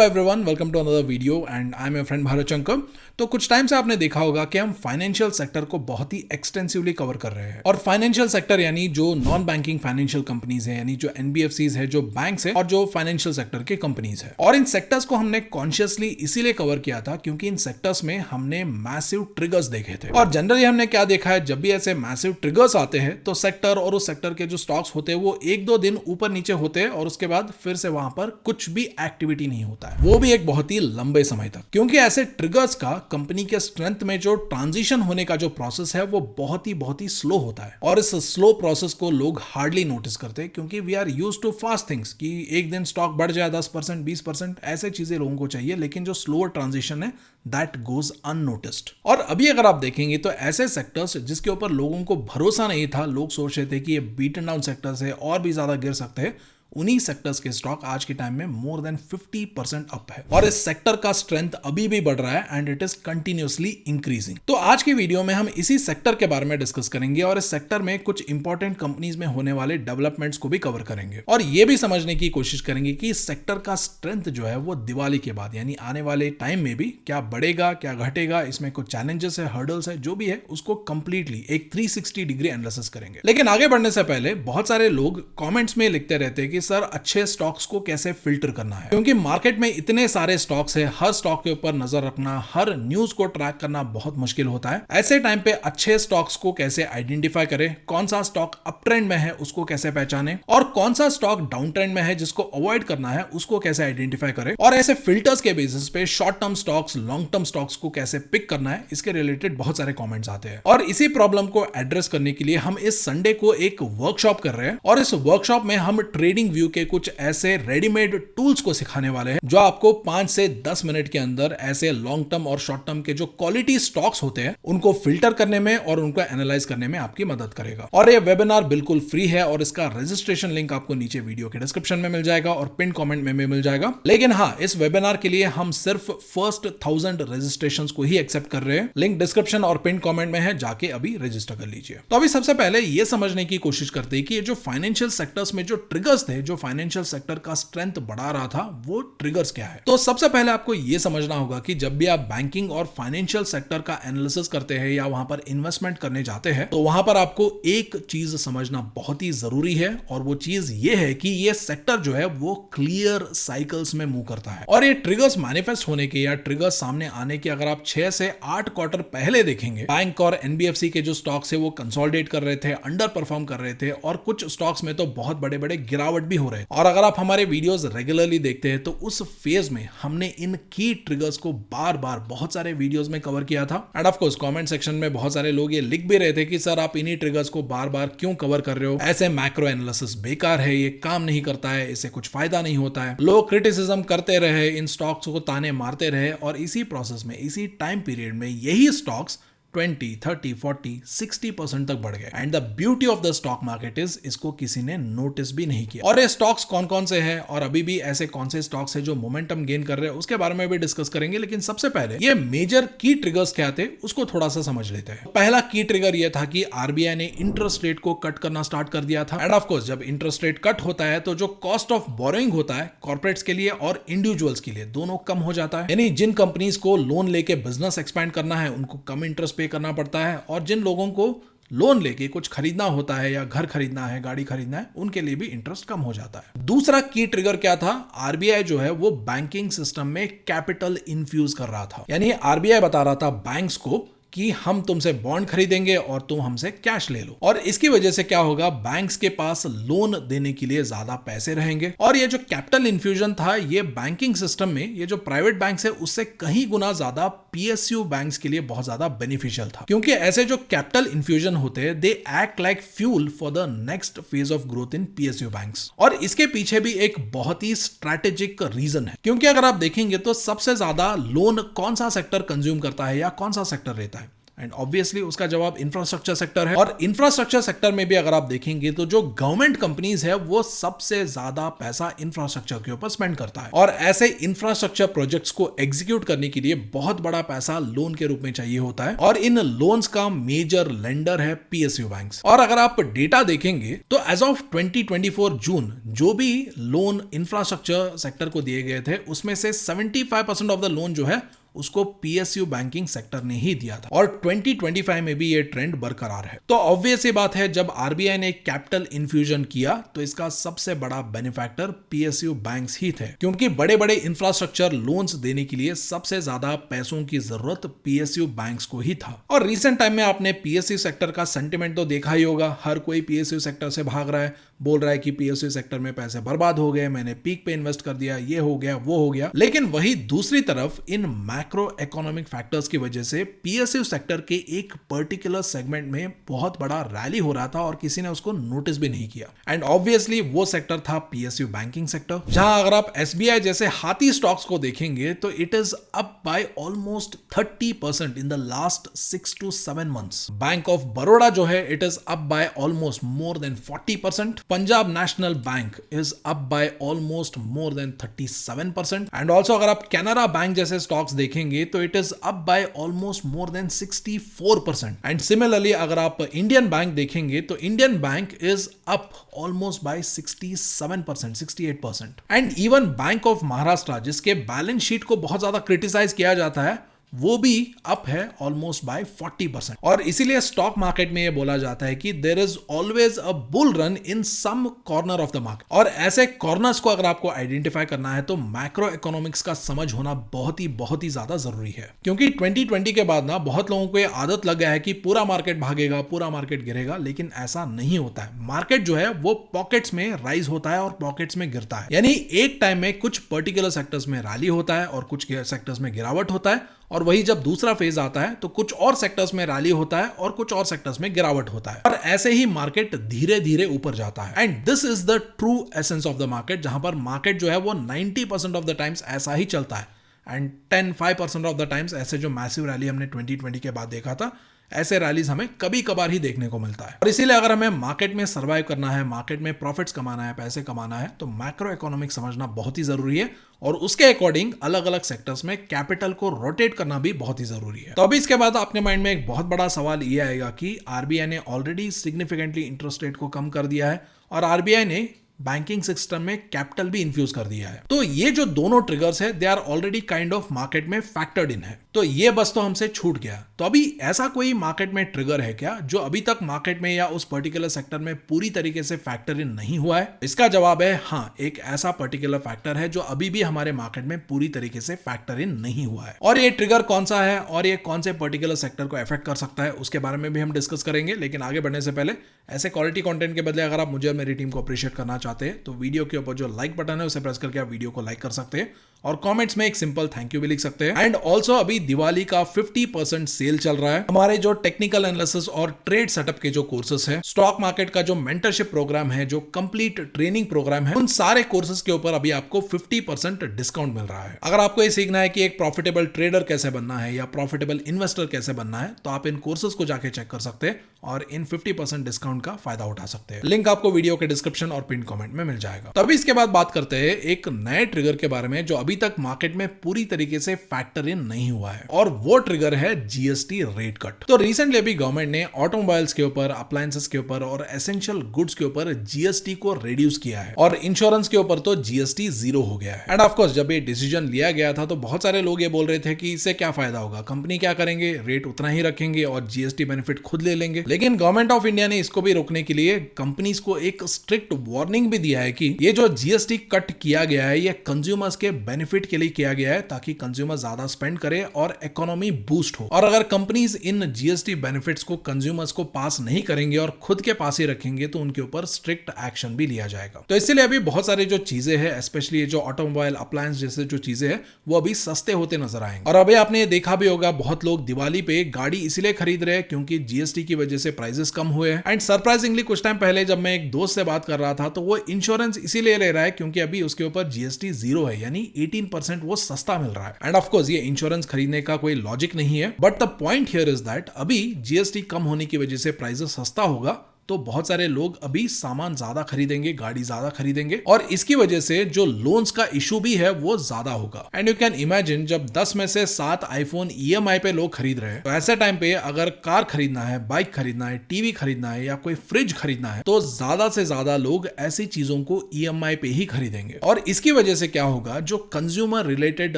Everyone, welcome to another video and I am your friend Bharat Shankar. तो कुछ time से आपने देखा होगा कि हम फाइनेंशियल सेक्टर को बहुत ही एक्सटेंसिवली कवर कर रहे हैं। और फाइनेंशियल सेक्टर यानी जो नॉन बैंकिंग फाइनेंशियल कंपनीज है, यानी जो एनबीएफसीज है, जो बैंक्स है और जो फाइनेंशियल सेक्टर के कंपनीज है। और इन सेक्टर्स को हमने कॉन्शियसली इसीलिए कवर किया था क्योंकि इन सेक्टर्स में हमने मैसिव ट्रिगर्स देखे थे। और जनरली हमने क्या देखा है, जब भी ऐसे मैसिव ट्रिगर्स आते हैं तो सेक्टर और उस सेक्टर के जो स्टॉक्स होते हैं वो एक दो दिन ऊपर नीचे होते हैं और उसके बाद फिर से वहां पर कुछ भी एक्टिविटी नहीं होता है, वो भी एक बहुत ही लंबे समय तक। क्योंकि ऐसे ट्रिगर्स का कंपनी के स्ट्रेंथ में जो ट्रांजिशन होने का जो प्रोसेस है वो बहुत ही स्लो होता है। और इस स्लो प्रोसेस को लोग हार्डली नोटिस करते हैं क्योंकि we are used to fast things कि एक दिन स्टॉक बढ़ जाए 10%, 20%, ऐसे चीजें लोगों को चाहिए। लेकिन जो स्लोअर ट्रांजिशन है दैट गोज अननोटिस्ड। और अभी अगर आप देखेंगे तो ऐसे सेक्टर्स जिसके ऊपर लोगों को भरोसा नहीं था, लोग सोच रहे थे कि ये बीटन डाउन सेक्टर्स है और भी ज्यादा गिर सकते हैं, उन्हीं सेक्टर्स के स्टॉक आज के टाइम में मोर देन 50% अप है। और इस सेक्टर का स्ट्रेंथ अभी भी बढ़ रहा है and it is continuously increasing. तो आज की वीडियो में हम इसी सेक्टर के बारे में डिस्कस करेंगे और इस सेक्टर में कुछ इंपॉर्टेंट कंपनीज में होने वाले डेवलपमेंट्स को भी कवर करेंगे और ये भी समझने की कोशिश करेंगे कि इस सेक्टर का स्ट्रेंथ जो है वो दिवाली के बाद यानी आने वाले टाइम में भी क्या बढ़ेगा, क्या घटेगा, इसमें कुछ चैलेंजेस है, हर्डल्स है, जो भी है उसको कंप्लीटली एक 360 डिग्री एनालिसिस करेंगे। लेकिन आगे बढ़ने से पहले बहुत सारे लोग कमेंट्स में लिखते रहते हैं कि सर अच्छे स्टॉक्स को कैसे फिल्टर करना है, क्योंकि मार्केट में इतने सारे स्टॉक्स है, हर स्टॉक के ऊपर नजर रखना, हर न्यूज को ट्रैक करना बहुत मुश्किल होता है। ऐसे टाइम पे अच्छे स्टॉक्स को कैसे आइडेंटिफाई करें, कौन सा स्टॉक अप ट्रेंड में है उसको कैसे पहचाने और कौन सा स्टॉक डाउन ट्रेंड में है जिसको अवॉइड करना है उसको कैसे आइडेंटिफाई करें, और ऐसे फिल्टर्स के बेसिस पे short term stocks, long term stocks को कैसे पिक करना है, इसके रिलेटेड बहुत सारे कमेंट्स आते हैं। और इसी प्रॉब्लम को एड्रेस करने के लिए हम इस संडे को एक वर्कशॉप कर रहे हैं और इस वर्कशॉप में हम ट्रेडिंग व्यू के कुछ ऐसे रेडीमेड टूल्स को सिखाने वाले हैं जो आपको 5 से 10 मिनट के अंदर ऐसे लॉन्ग टर्म और शॉर्ट टर्म के जो क्वालिटी स्टॉक्स होते हैं उनको फिल्टर करने में और उनको एनालाइज करने में आपकी मदद करेगा। और ये वेबिनार बिल्कुल फ्री है और इसका रजिस्ट्रेशन लिंक आपको नीचे वीडियो के डिस्क्रिप्शन में मिल जाएगा और पिन कमेंट में भी मिल जाएगा। लेकिन हाँ, इस वेबिनार के लिए हम सिर्फ फर्स्ट 1000 रजिस्ट्रेशन को ही एक्सेप्ट कर रहे हैं। लिंक डिस्क्रिप्शन और पिन कमेंट में है, जाके अभी रजिस्टर कर लीजिए। तो अभी सबसे पहले ये समझने की कोशिश करते हैं कि ये जो फाइनेंशियल सेक्टर्स में जो ट्रिगर्स थे, जो फाइनेंशियल सेक्टर का स्ट्रेंथ बढ़ा रहा था, वो ट्रिगर्स क्या है। तो सबसे पहले आपको यह समझना होगा कि जब भी आप बैंकिंग और फाइनेंशियल सेक्टर का एनालिसिस करते हैं या वहां पर इन्वेस्टमेंट करने जाते हैं तो वहां पर आपको एक चीज समझना बहुत ही जरूरी है और वो चीज ये है कि ये सेक्टर जो है वो क्लियर साइकिल्स में मूव करता है। और ये ट्रिगर्स मैनिफेस्ट होने के या ट्रिगर्स सामने आने के अगर आप 6 से 8 क्वार्टर पहले देखेंगे, बैंक और एनबीएफसी के जो स्टॉक्स है वो कंसोलिडेट कर रहे थे, अंडर परफॉर्म कर रहे थे और कुछ स्टॉक्स में तो बहुत बड़े बड़े गिरावट भी हो रहे थे। और अगर आप हमारे वीडियोस रेगुलरली देखते हैं तो उस फेज में हमने इन की ट्रिगर्स को बार बार बहुत सारे वीडियोस में कवर किया था। End of course comment section में बहुत सारे लोग ये लिख भी रहे थे कि सर आप इन्हीं ट्रिगर्स को बार बार क्यों कवर कर रहे हो, ऐसे मैक्रो एनालिसिस बेकार है, ये काम नहीं करता है, इससे कुछ फायदा नहीं होता है। लोग क्रिटिसिज्म करते रहे, इन स्टॉक्स को ताने मारते रहे और इसी प्रोसेस में, इसी टाइम पीरियड में यही स्टॉक्स 20, 30, 40, 60% तक बढ़ गए। And the beauty of the stock market is इसको किसी ने नोटिस भी नहीं किया। और ये स्टॉक्स कौन कौन से हैं और अभी भी ऐसे कौन से स्टॉक्स हैं जो मोमेंटम गेन कर रहे हैं उसके बारे में भी डिस्कस करेंगे। लेकिन सबसे पहले ये मेजर की ट्रिगर्स क्या थे उसको थोड़ा सा समझ लेते हैं। पहला की ट्रिगर ये था कि आरबीआई ने इंटरेस्ट रेट को कट करना स्टार्ट कर दिया था। एंड ऑफ कोर्स जब इंटरेस्ट रेट कट होता है तो जो कॉस्ट ऑफ बोरोइंग होता है कॉर्पोरेट्स के लिए और इंडिविजुअल्स के लिए दोनों कम हो जाता है। यानी जिन कंपनीज को लोन लेके बिजनेस एक्सपैंड करना है उनको कम इंटरेस्ट पे करना पड़ता है और जिन लोगों को लोन लेके कुछ खरीदना होता है या घर खरीदना है, गाड़ी खरीदना है, उनके लिए भी इंटरेस्ट कम हो जाता है। दूसरा की ट्रिगर क्या था, आरबीआई जो है वो बैंकिंग सिस्टम में कैपिटल इन्फ्यूज कर रहा था। यानी आरबीआई बता रहा था बैंक्स को कि हम तुमसे बॉन्ड खरीदेंगे और तुम हमसे कैश ले लो। और इसकी वजह से क्या होगा, बैंक्स के पास लोन देने के लिए ज्यादा पैसे रहेंगे। और ये जो कैपिटल इन्फ्यूजन था ये बैंकिंग सिस्टम में, ये जो प्राइवेट बैंक्स है उससे कहीं गुना ज्यादा पीएसयू बैंक्स के लिए बहुत ज्यादा बेनिफिशियल था, क्योंकि ऐसे जो कैपिटल इन्फ्यूजन होते हैं they act like fuel for the next phase of growth in PSU banks. और इसके पीछे भी एक बहुत ही स्ट्रैटेजिक रीजन है, क्योंकि अगर आप देखेंगे तो सबसे ज्यादा लोन कौन सा सेक्टर कंज्यूम करता है या कौन सा सेक्टर रहता है, एंड ऑब्वियसली उसका जवाब इंफ्रास्ट्रक्चर सेक्टर है। और इंफ्रास्ट्रक्चर सेक्टर में भी अगर आप देखेंगे तो जो गवर्नमेंट कंपनीज है वो सबसे ज्यादा पैसा इंफ्रास्ट्रक्चर के ऊपर स्पेंड करता है, और ऐसे इंफ्रास्ट्रक्चर प्रोजेक्ट्स को एग्जीक्यूट करने के लिए बहुत बड़ा पैसा लोन के रूप में चाहिए होता है, और इन लोन्स का मेजर लेंडर है पीएसयू बैंक्स। और अगर आप डेटा देखेंगे तो एज ऑफ 2024 जून जो भी लोन इंफ्रास्ट्रक्चर सेक्टर को दिए गए थे उसमें से 75% ऑफ द लोन जो है उसको पीएसयू बैंकिंग सेक्टर ने ही दिया था, और 2025 में भी ये ट्रेंड बरकरार है। तो ऑब्वियस ये बात है, जब आरबीआई ने कैपिटल इन्फ्यूजन किया तो इसका सबसे बड़ा बेनिफैक्टर पीएसयू बैंक्स ही थे, क्योंकि बड़े बड़े इंफ्रास्ट्रक्चर लोन्स देने के लिए सबसे ज्यादा पैसों की जरूरत पीएसयू बैंक्स को ही था। और रिसेंट टाइम में आपने पीएसयू सेक्टर का सेंटिमेंट तो देखा ही होगा, हर कोई पीएसयू सेक्टर से भाग रहा है, बोल रहा है कि पीएसयू सेक्टर में पैसे बर्बाद हो गए, मैंने पीक पे इन्वेस्ट कर दिया, ये हो गया वो हो गया। लेकिन वही दूसरी तरफ इन मैक्रो इकोनॉमिक फैक्टर्स की वजह से पीएसयू सेक्टर के एक पर्टिकुलर सेगमेंट में बहुत बड़ा रैली हो रहा था और किसी ने उसको नोटिस भी नहीं किया। एंड ऑब्वियसली वो सेक्टर था पीएसयू बैंकिंग सेक्टर, जहां अगर आप एसबीआई जैसे हाथी स्टॉक्स को देखेंगे तो it is up by almost 30% in the last 6 to 7 months. Bank of Baroda जो है it is up by almost more than 40%। Punjab national bank is up by almost more than 37%। And also अगर आप Canara bank जैसे stocks देखेंगे तो it is up by almost more than 64%। And similarly अगर आप Indian bank देखेंगे तो Indian bank is up almost by 67%, 68%। And even bank of Maharashtra जिसके बैलेंस शीट को बहुत ज्यादा क्रिटिसाइज किया जाता है वो भी अप है ऑलमोस्ट बाय 40%। और इसीलिए स्टॉक मार्केट में ये बोला जाता है कि there is always a bull run in some corner of the market. और ऐसे कॉर्नर्स को अगर आपको आइडेंटिफाई करना है तो मैक्रो इकोनॉमिक्स का समझ होना बहुत ही ज्यादा जरूरी है, क्योंकि 2020 के बाद ना बहुत लोगों को ये आदत लग गया है कि पूरा मार्केट भागेगा, पूरा मार्केट गिरेगा, लेकिन ऐसा नहीं होता है। मार्केट जो है वो पॉकेट्स में राइज होता है और पॉकेट्स में गिरता है, यानी एक टाइम में कुछ पर्टिकुलर सेक्टर्स में रैली होता है और कुछ सेक्टर्स में गिरावट होता है, और वही जब दूसरा फेज आता है तो कुछ और सेक्टर्स में रैली होता है और कुछ और सेक्टर्स में गिरावट होता है, और ऐसे ही मार्केट धीरे धीरे ऊपर जाता है। And this is the true essence of the market, जहां पर मार्केट जो है वो 90% ऑफ द टाइम्स ऐसा ही चलता है, एंड 5% ऑफ द टाइम्स ऐसे जो मैसिव रैली हमने 2020 के बाद देखा था, ऐसे रैलीज हमें कभी कभार ही देखने को मिलता है। और इसीलिए अगर हमें मार्केट में सर्वाइव करना है, मार्केट में प्रॉफिट्स कमाना है, पैसे कमाना है, तो मैक्रो इकोनॉमिक्स समझना बहुत ही जरूरी है, और उसके अकॉर्डिंग अलग अलग सेक्टर्स में कैपिटल को रोटेट करना भी बहुत ही जरूरी है। तो अभी इसके बाद आपके माइंड में एक बहुत बड़ा सवाल ये आएगा कि आरबीआई ने ऑलरेडी सिग्निफिकेंटली इंटरेस्ट रेट को कम कर दिया है और आरबीआई ने बैंकिंग सिस्टम में कैपिटल भी इन्फ्यूज कर दिया है, तो ये जो दोनों ट्रिगर्स है they are already kind of market में फैक्टर्ड इन है, तो ये बस तो हमसे छूट गया। तो अभी ऐसा कोई मार्केट में ट्रिगर है क्या जो अभी तक मार्केट में या उस पर्टिकुलर सेक्टर में पूरी तरीके से फैक्टर इन नहीं हुआ है? इसका जवाब है हाँ, एक ऐसा पर्टिकुलर फैक्टर है जो अभी भी हमारे मार्केट में पूरी तरीके से फैक्टर इन नहीं हुआ है, और ये ट्रिगर कौन सा है और ये कौन से पर्टिकुलर सेक्टर को अफेक्ट कर सकता है उसके बारे में भी हम डिस्कस करेंगे। लेकिन आगे बढ़ने से पहले ऐसे क्वालिटी कंटेंट के बदले अगर आप मुझे और मेरी टीम को अप्रिशिएट करना चाहते हैं तो वीडियो के ऊपर जो लाइक बटन है उसे प्रेस करके आप वीडियो को लाइक कर सकते हैं और कमेंट्स में एक सिंपल थैंक यू भी लिख सकते हैं। एंड ऑल्सो अभी दिवाली का 50% सेल चल रहा है। हमारे जो टेक्निकल एनालिसिस और ट्रेड सेटअप के जो कोर्सेस है, स्टॉक मार्केट का जो मेंटरशिप प्रोग्राम है, जो कंप्लीट ट्रेनिंग प्रोग्राम है, उन सारे कोर्सेज के ऊपर अभी आपको 50% डिस्काउंट मिल रहा है। अगर आपको ये सीखना है कि एक प्रॉफिटेबल ट्रेडर कैसे बनना है या प्रॉफिटेबल इन्वेस्टर कैसे बनना है, तो आप इन कोर्सेज को जाके चेक कर सकते हैं और इन 50% डिस्काउंट का फायदा उठा सकते हैं। लिंक आपको वीडियो के डिस्क्रिप्शन और पिन कमेंट में मिल जाएगा। तो अभी इसके बाद बात करते हैं एक नए ट्रिगर के बारे में जो अभी तक मार्केट में पूरी तरीके से फैक्टर इन नहीं हुआ है, और वो ट्रिगर है जीएसटी रेट कट। तो रिसेंटली अभी गवर्नमेंट ने ऑटोमोबाइल्स के ऊपर, अप्लायंसेस के ऊपर और एसेंशियल गुड्स के ऊपर जीएसटी को रिड्यूस किया है, और इंश्योरेंस के ऊपर तो जीएसटी 0 हो गया है। एंड ऑफ कोर्स जब ये डिसीजन लिया गया था तो बहुत सारे लोग ये बोल रहे थे कि इससे क्या फायदा होगा, कंपनी क्या करेंगे, रेट उतना ही रखेंगे और जीएसटी बेनिफिट खुद ले लेंगे। लेकिन गवर्नमेंट ऑफ इंडिया ने इसको भी रोकने के लिए कंपनीज को एक स्ट्रिक्ट वार्निंग भी दिया है कि ये जो जीएसटी कट किया गया है ये कंज्यूमर्स के बेनिफिट के लिए किया गया है, ताकि कंज्यूमर ज्यादा स्पेंड करे और इकोनॉमी बूस्ट हो। और अगर कंपनीज इन जीएसटी बेनिफिट्स को कंज्यूमर्स को पास नहीं करेंगे और खुद के पास ही रखेंगे तो उनके ऊपर स्ट्रिक्ट एक्शन भी लिया जाएगा। तो इसलिए अभी बहुत सारे जो चीजें हैं, स्पेशली जो ऑटोमोबाइल, अप्लायंस जैसे जो चीजें हैं, वो अभी सस्ते होते नजर आएंगे। और अभी आपने देखा भी होगा बहुत लोग दिवाली पे गाड़ी इसलिए खरीद रहे हैं क्योंकि जीएसटी की वजह से प्राइसेस कम हुए हैं। एंड सरप्राइजिंगली कुछ टाइम पहले जब मैं एक दोस्त से बात कर रहा था तो वो इंश्योरेंस इसीलिए ले रहा है क्योंकि अभी उसके ऊपर जीएसटी 0 है, यानी 18% वो सस्ता मिल रहा है। एंड ऑफ कोर्स ये इंश्योरेंस खरीदने खरीदने का कोई लॉजिक नहीं है। But the point here is that अभी जीएसटी कम होने की वजह से प्राइस सस्ता होगा, तो बहुत सारे लोग अभी सामान ज्यादा खरीदेंगे, गाड़ी ज्यादा खरीदेंगे, और इसकी वजह से जो लोन्स का इशू भी है वो ज्यादा होगा। एंड यू कैन इमेजिन जब 10 में से 7 आईफोन ईएमआई पे लोग खरीद रहे हैं, तो ऐसे टाइम पे अगर कार खरीदना है, बाइक खरीदना है, टीवी खरीदना है या कोई फ्रिज खरीदना है, तो ज्यादा से ज्यादा लोग ऐसी चीजों को ईएमआई पे ही खरीदेंगे। और इसकी वजह से क्या होगा, जो कंज्यूमर रिलेटेड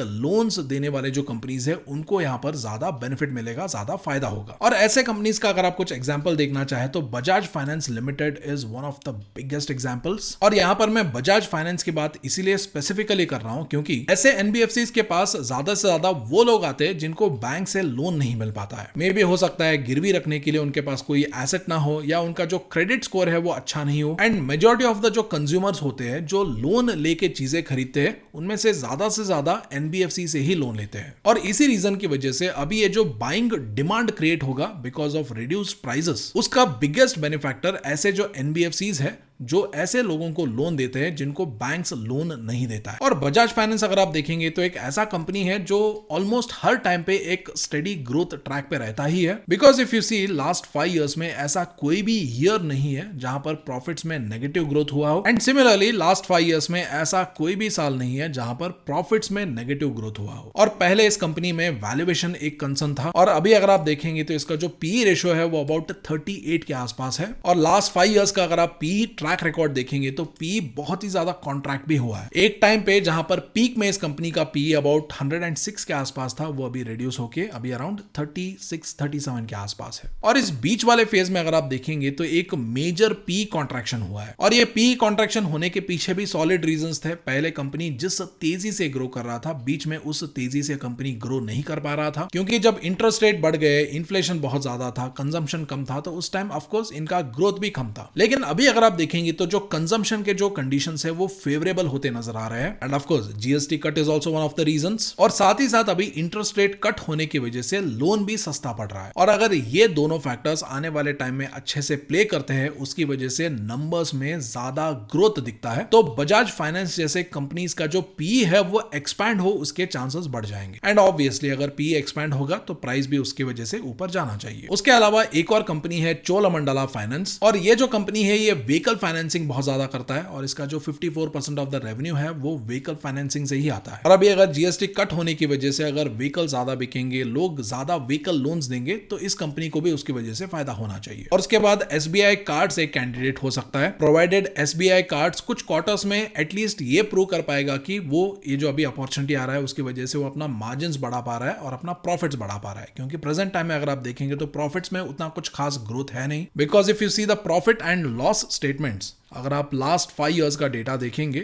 लोन्स देने वाले जो कंपनीज है उनको यहाँ पर ज्यादा बेनिफिट मिलेगा, ज्यादा फायदा होगा। और ऐसे कंपनीज का अगर आप कुछ एग्जाम्पल देखना चाहे तो Bajaj finance limited is one of the biggest examples. और यहां पर मैं बजाज फाइनेंस की बात इसीलिए स्पेसिफिकली कर रहा हूं क्योंकि ऐसे एनबीएफसीज के पास ज्यादा से ज्यादा वो लोग आते हैं जिनको बैंक से लोन नहीं मिल पाता है। मे भी हो सकता है गिरवी रखने के लिए उनके पास कोई एसेट ना हो, या उनका जो क्रेडिट स्कोर है वो अच्छा नहीं हो। एंड मेजॉरिटी ऑफ द जो कंज्यूमर्स होते हैं जो लोन लेके चीजें खरीदते हैं, उनमें से ज्यादा एनबीएफसी से ही लोन लेते हैं। और इसी रीजन की वजह से अभी ये जो बाइंग डिमांड क्रिएट होगा बिकॉज ऑफ रिड्यूस्ड प्राइसेस, उसका बिगेस्ट बेनिफैक्टर ऐसे जो एनबीएफसीज है जो ऐसे लोगों को लोन देते हैं जिनको बैंक्स लोन नहीं देता है। और बजाज फाइनेंस अगर आप देखेंगे तो एक ऐसा कंपनी है जो ऑलमोस्ट हर टाइम पे एक स्टेडी ग्रोथ ट्रैक पे रहता ही है। Because if you see last 5 years में ऐसा कोई भी ईयर नहीं है जहां पर प्रॉफिट्स में नेगेटिव ग्रोथ हुआ हो, एंड सिमिलरली लास्ट 5 इयर्स में ऐसा कोई भी साल नहीं है जहां पर प्रॉफिट्स में नेगेटिव ग्रोथ हुआ हो। और पहले इस कंपनी में वैल्यूएशन एक कंसर्न था, और अभी अगर आप देखेंगे तो इसका जो पीई रेशियो है वो अबाउट 38 के आसपास है। और लास्ट 5 इयर्स का अगर आप पीई ट्रैक रिकॉर्ड देखेंगे तो पी बहुत ही ज्यादा कॉन्ट्रैक्ट भी हुआ है। एक टाइम पे जहां पर पीक में इस कंपनी का पी अबाउट 106 के आसपास था, वो अभी रिड्यूस होके अभी अराउंड 36-37 के आसपास है। और इस बीच वाले फेज में अगर आप देखेंगे तो एक मेजर पी कॉन्ट्रैक्शन हुआ है, और ये पी कॉन्ट्रैक्शन होने के पीछे भी सॉलिड रीजंस थे। पहले कंपनी जिस तेजी से ग्रो कर रहा था, बीच में उस तेजी से कंपनी ग्रो नहीं कर पा रहा था, क्योंकि जब इंटरेस्ट रेट बढ़ गए, इन्फ्लेशन बहुत ज्यादा था, कंजम्पशन कम था, तो उस टाइम ऑफकोर्स इनका ग्रोथ भी कम था। लेकिन अभी अगर आप देखेंगे तो जो कंजम्पशन के जो कंडीशंस है वो फेवरेबल होते नजर आ रहे हैं। End of course GST cut is also one of the reasons, और साथ ही साथ अभी इंटरेस्ट रेट कट होने की वजह से लोन भी सस्ता पड़ रहा है। और अगर ये दोनों फैक्टर्स आने वाले टाइम में अच्छे से प्ले करते हैं, उसकी वजह से नंबर्स में ज्यादा ग्रोथ दिखता है, तो बजाज फाइनेंस जैसे कंपनीज का जो पी है वो एक्सपैंड हो, उसके चांसेस बढ़ जाएंगे। एंड ऑब्वियसली अगर पी एक्सपैंड होगा तो प्राइस भी उसकी वजह से ऊपर जाना चाहिए। उसके अलावा एक और कंपनी है चोलामंडला फाइनेंस, और ये जो कंपनी है ये व्हीकल फाइनेंसिंग बहुत ज्यादा करता है, और इसका जो 54% ऑफ द रेवेन्यू है वो व्हीकल फाइनेंसिंग से ही आता है। और अभी अगर जीएसटी कट होने की वजह से अगर व्हीकल ज्यादा बिकेंगे, लोग ज्यादा व्हीकल लोन्स देंगे, तो इस कंपनी को भी उसकी वजह से फायदा होना चाहिए। और उसके बाद एसबीआई कार्ड्स एक कैंडिडेट हो सकता है, प्रोवाइडेड एसबीआई कार्ड्स कुछ क्वार्टर्स में एटलीस्ट ये प्रूव कर पाएगा कि वो ये जो अभी अपॉर्चुनिटी आ रहा है उसकी वजह से वो अपना मार्जिन्स बढ़ा पा रहा है और अपना प्रॉफिट्स बढ़ा पा रहा है। क्योंकि प्रेजेंट टाइम में अगर आप देखेंगे तो प्रॉफिट्स में उतना कुछ खास ग्रोथ है नहीं, because if you see the profit and loss statements, अगर आप लास्ट 5 इयर्स का डेटा देखेंगे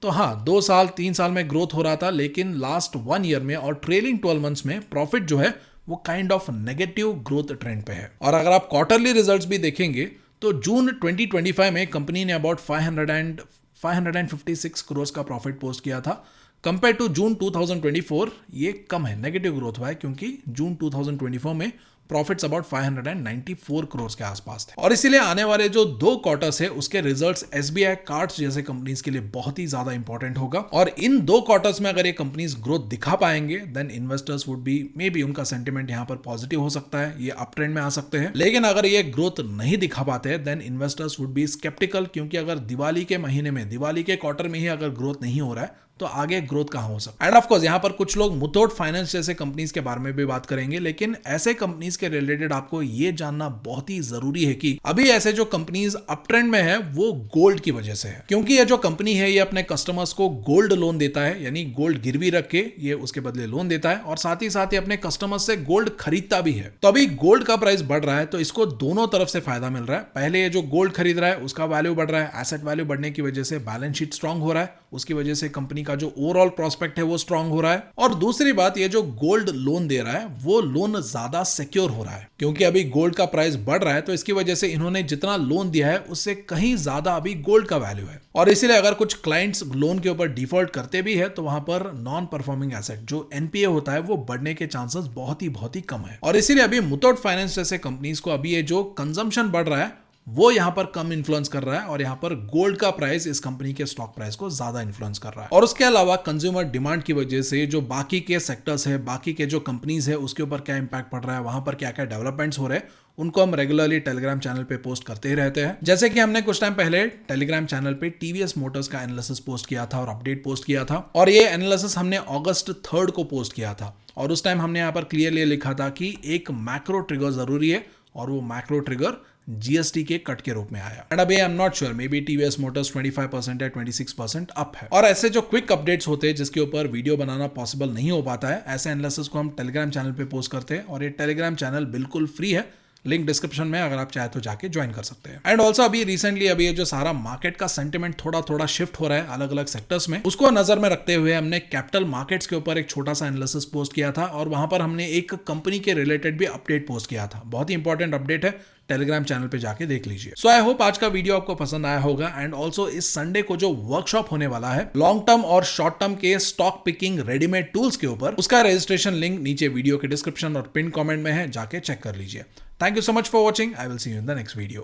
तो हाँ 2 साल 3 साल में ग्रोथ हो रहा था, लेकिन लास्ट 1 ईयर में और ट्रेलिंग 12 मंथ्स में प्रॉफिट जो है वो kind of negative growth trend पे है। और अगर आप क्वार्टरली रिजल्ट्स भी देखेंगे तो जून 2025 में कंपनी ने अबाउट 556 करोड़ का प्रॉफिट पोस्ट किया था। कंपेयर टू जून 2024 ये कम है, नेगेटिव ग्रोथ हुआ है, क्योंकि जून 2024 में प्रॉफिट्स अबाउट 594 करोड़ के आसपास थे। और इसीलिए आने वाले जो 2 क्वार्टर्स है उसके रिजल्ट्स एसबीआई कार्ड्स जैसे कंपनीज के लिए बहुत ही ज्यादा इंपॉर्टेंट होगा। और इन 2 क्वार्टर्स में अगर ये कंपनीज ग्रोथ दिखा पाएंगे then investors would be maybe उनका सेंटिमेंट यहाँ पर पॉजिटिव हो सकता है, ये अप ट्रेंड में आ सकते हैं। लेकिन अगर ये ग्रोथ नहीं दिखा पाते हैं then investors would be sceptical, क्योंकि अगर दिवाली के महीने में, दिवाली के क्वार्टर में ही अगर ग्रोथ नहीं हो रहा है तो आगे ग्रोथ कहां हो सकता है। एंड ऑफ कोर्स यहां पर कुछ लोग मुथूट फाइनेंस जैसे कंपनीज के बारे में भी बात करेंगे, लेकिन ऐसे कंपनीज के रिलेटेड आपको ये जानना बहुत ही जरूरी है कि अभी ऐसे जो कंपनीज अप ट्रेंड में है वो गोल्ड की वजह से है। क्योंकि ये जो कंपनी है ये अपने कस्टमर्स को गोल्ड लोन देता है, यानी गोल्ड गिरवी रख के ये उसके बदले लोन देता है, और साथ ही ये अपने कस्टमर्स से गोल्ड खरीदता भी है। तो अभी गोल्ड का प्राइस बढ़ रहा है तो इसको दोनों तरफ से फायदा मिल रहा है। पहले ये जो गोल्ड खरीद रहा है उसका वैल्यू बढ़ रहा है, एसेट वैल्यू बढ़ने की वजह से बैलेंस शीट स्ट्रांग हो रहा है, उसकी वजह से कंपनी का जो ओवरऑल प्रोस्पेक्ट है वो स्ट्रांग हो रहा है। और दूसरी बात, ये जो गोल्ड लोन दे रहा है वो लोन ज्यादा सिक्योर हो रहा है, क्योंकि अभी गोल्ड का प्राइस बढ़ रहा है तो इसकी वजह से इन्होंने जितना लोन दिया है उससे कहीं ज्यादा अभी गोल्ड का वैल्यू है। और इसीलिए अगर कुछ क्लाइंट्स लोन के ऊपर डिफॉल्ट करते भी है तो वहां पर नॉन परफॉर्मिंग एसेट जो एनपीए होता है वो बढ़ने के चांसेस बहुत ही कम है। और इसीलिए अभी मुथूट फाइनेंस जैसे कंपनीज को अभी ये जो कंजम्पशन बढ़ रहा है वो यहाँ पर कम इन्फ्लुएंस कर रहा है और यहाँ पर गोल्ड का प्राइस इस कंपनी के स्टॉक प्राइस को ज्यादा इन्फ्लुएंस कर रहा है। और उसके अलावा कंज्यूमर डिमांड की वजह से जो बाकी के सेक्टर्स है, बाकी के जो कंपनीज है, उसके ऊपर क्या इंपैक्ट पड़ रहा है, वहां पर क्या क्या डेवलपमेंट्स हो रहे हैं, उनको हम रेगुलरली टेलीग्राम चैनल पे पोस्ट करते ही रहते हैं। जैसे कि हमने कुछ टाइम पहले टेलीग्राम चैनल पे टीवीएस मोटर्स का एनालिसिस पोस्ट किया था और अपडेट पोस्ट किया था, और ये एनालिसिस हमने अगस्त 3 को पोस्ट किया था। और उस टाइम हमने यहाँ पर क्लियरली लिखा था कि एक मैक्रो ट्रिगर जरूरी है, और वो मैक्रो ट्रिगर जीएसटी के कट के रूप में आया। एंड अभी I am not sure, may be TVS Motors 25% या 26% अप है। और ऐसे जो क्विक अपडेट्स होते हैं जिसके ऊपर वीडियो बनाना पॉसिबल नहीं हो पाता है, ऐसे एनालिसिस को हम टेलीग्राम चैनल पे पोस्ट करते हैं, और ये टेलीग्राम चैनल बिल्कुल फ्री है। लिंक डिस्क्रिप्शन में, अगर आप चाहे तो जाके ज्वाइन कर सकते हैं। एंड ऑल्सो अभी रिसेंटली अभी जो सारा मार्केट का सेंटिमेंट थोड़ा थोड़ा शिफ्ट हो रहा है अलग अलग सेक्टर्स में, उसको नजर में रखते हुए हमने कैपिटल मार्केट्स के ऊपर एक छोटा सा एनालिसिस पोस्ट किया था, और वहां पर हमने एक कंपनी के रिलेटेड भी अपडेट पोस्ट किया था। बहुत ही इंपॉर्टेंट अपडेट है, टेलीग्राम चैनल पे जाके देख लीजिए। सो आई होप आज का वीडियो आपको पसंद आया होगा। एंड ऑल्सो इस संडे को जो वर्कशॉप होने वाला है लॉन्ग टर्म और शॉर्ट टर्म के स्टॉक पिकिंग रेडीमेड टूल्स के ऊपर, उसका रजिस्ट्रेशन लिंक नीचे वीडियो के डिस्क्रिप्शन और पिन कमेंट में है, जाके चेक कर लीजिए। Thank you so much for watching. I will see you in the next video.